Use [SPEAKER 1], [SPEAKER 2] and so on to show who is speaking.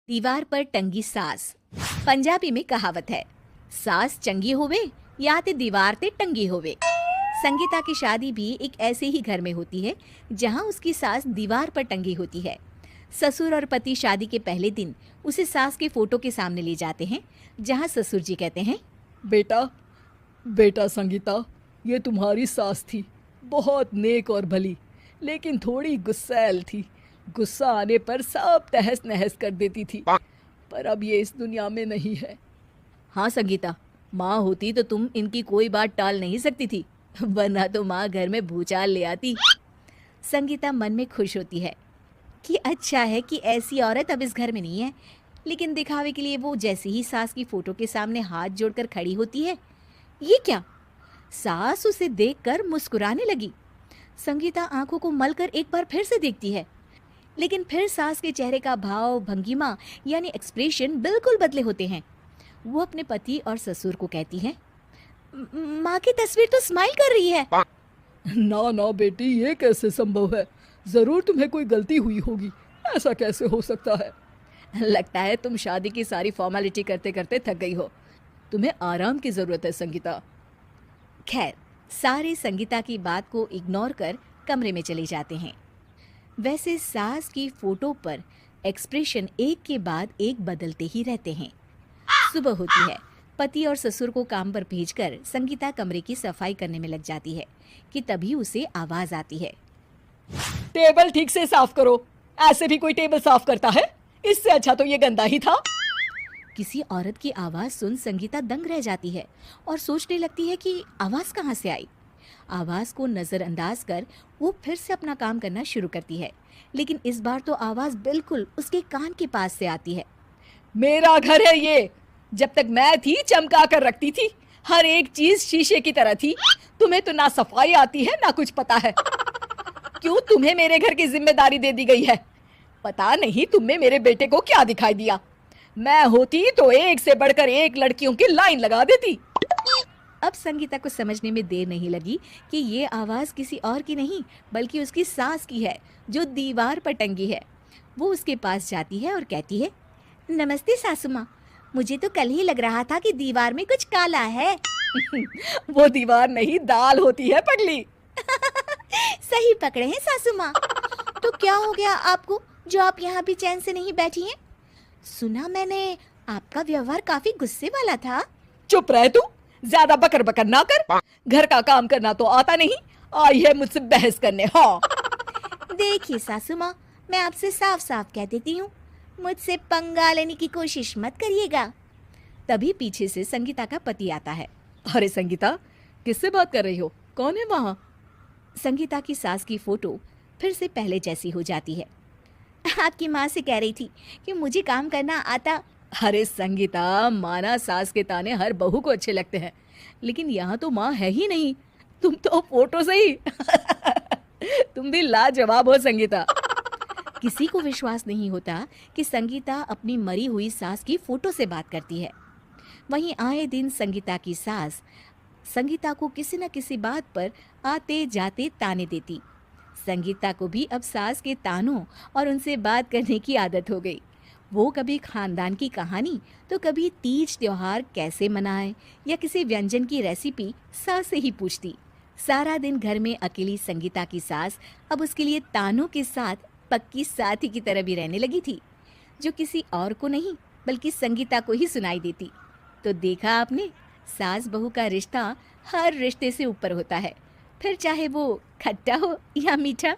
[SPEAKER 1] दीवार पर टंगी सास। पंजाबी में कहावत है, सास चंगी होवे या ते दीवार ते टंगी होवे। संगीता की शादी भी एक ऐसे ही घर में होती है जहां उसकी सास दीवार पर टंगी होती है। ससुर और पति शादी के पहले दिन उसे सास के फोटो के सामने ले जाते हैं, जहां ससुर जी कहते हैं,
[SPEAKER 2] बेटा बेटा संगीता, ये तुम्हारी सास थी, बहुत नेक और भली, लेकिन थोड़ी गुस्सैल थी। गुस्सा आने पर सब तहस नहस कर देती थी, पर अब ये इस दुनिया में नहीं है।
[SPEAKER 1] हाँ संगीता, माँ होती तो तुम इनकी कोई बात टाल नहीं सकती थी, वरना तो माँ घर में भूचाल ले आती। संगीता मन में खुश होती है कि अच्छा है कि ऐसी औरत अब इस घर में नहीं है, लेकिन दिखावे के लिए वो जैसे ही सास की फोटो के सामने हाथ जोड़कर खड़ी होती है, ये क्या? सास उसे देखकर मुस्कुराने लगी। संगीता आंखों को मलकर एक बार फिर से देखती है, लेकिन फिर सास के चेहरे का भाव, भंगिमा यानी एक्सप्रेशन बिल्कुल बदले होते हैं। वो अपने पति और ससुर को कहती है, माँ की तस्वीर तो स्माइल कर रही है।
[SPEAKER 2] ना ना बेटी, ये कैसे संभव है? जरूर तुम्हें कोई गलती हुई होगी, ऐसा कैसे हो सकता है?
[SPEAKER 1] लगता है तुम शादी की सारी फॉर्मेलिटी करते करते थक गई हो, तुम्हें आराम की जरूरत है संगीता। खैर, सारे संगीता की बात को इग्नोर कर कमरे में चले जाते हैं। वैसे सास की फोटो पर एक्सप्रेशन एक के बाद एक बदलते ही रहते हैं। सुबह होती है, पति और ससुर को काम पर भेजकर संगीता कमरे की सफाई करने में लग जाती है कि तभी उसे आवाज आती है,
[SPEAKER 2] टेबल ठीक से साफ करो। ऐसे भी कोई टेबल साफ करता है? इससे अच्छा तो ये गंदा ही था।
[SPEAKER 1] किसी औरत की आवाज सुन संगीता दंग रह जाती है और सोचने लगती है कि आवाज कहाँ से आई। आवाज को नजरअंदाज कर वो फिर से अपना काम करना शुरू करती है, लेकिन इस बार तो आवाज बिल्कुल उसके कान के पास से आती है।
[SPEAKER 2] मेरा घर है ये, जब तक मैं थी चमका कर रखती थी, हर एक चीज शीशे की तरह थी। तुम्हें तो ना सफाई आती है ना कुछ पता है। क्यों तुम्हें मेरे घर की जिम्मेदारी दे दी गई है? पता नहीं तुमने मेरे बेटे को क्या दिखाई दिया। मैं होती तो एक से बढ़कर एक लड़कियों की लाइन लगा देती।
[SPEAKER 1] अब संगीता को समझने में देर नहीं लगी कि ये आवाज किसी और की नहीं बल्कि उसकी सास की है, जो दीवार पर टंगी है। वो उसके पास जाती है और कहती है, नमस्ते सासू माँ, मुझे तो कल ही लग रहा था कि दीवार में कुछ काला है।
[SPEAKER 2] वो दीवार नहीं, दाल होती है पगली।
[SPEAKER 1] सही पकड़े हैं सासू माँ। तो क्या हो गया आपको जो आप यहाँ भी चैन से नहीं बैठी हैं? सुना मैंने आपका व्यवहार काफी गुस्से वाला था।
[SPEAKER 2] चुप रह तू, ज्यादा बकर बकर ना कर। घर का काम करना तो आता नहीं, आई है मुझसे बहस करने। हाँ
[SPEAKER 1] देखिए सासू माँ, मैं आपसे साफ साफ कह देती हूँ, मुझसे पंगा लेने की कोशिश मत करिएगा। तभी पीछे से संगीता का पति आता है।
[SPEAKER 2] अरे संगीता, किससे बात कर रही हो? कौन है वहाँ?
[SPEAKER 1] संगीता की सास की फोटो फिर से पहले जैसी हो जाती है। आपकी माँ से कह रही थी कि मुझे काम करना आता।
[SPEAKER 2] अरे संगीता, माना सास के ताने हर बहू को अच्छे लगते हैं, लेकिन यहाँ तो माँ है ही नहीं, तुम तो फोटो से ही। तुम भी लाजवाब हो संगीता।
[SPEAKER 1] किसी को विश्वास नहीं होता कि संगीता अपनी मरी हुई सास की फोटो से बात करती है। वहीं आए दिन संगीता की सास संगीता को किसी न किसी बात पर आते जाते ताने देती। संगीता को भी अब सास के तानों और उनसे बात करने की आदत हो गई। वो कभी खानदान की कहानी तो कभी तीज त्योहार कैसे मनाए या किसी व्यंजन की रेसिपी सास से ही पूछती। सारा दिन घर में अकेली संगीता की सास अब उसके लिए तानों के साथ पक्की साथी की तरह भी रहने लगी थी, जो किसी और को नहीं बल्कि संगीता को ही सुनाई देती। तो देखा आपने, सास बहू का रिश्ता हर रिश्ते से ऊपर होता है, फिर चाहे वो खट्टा हो या मीठा।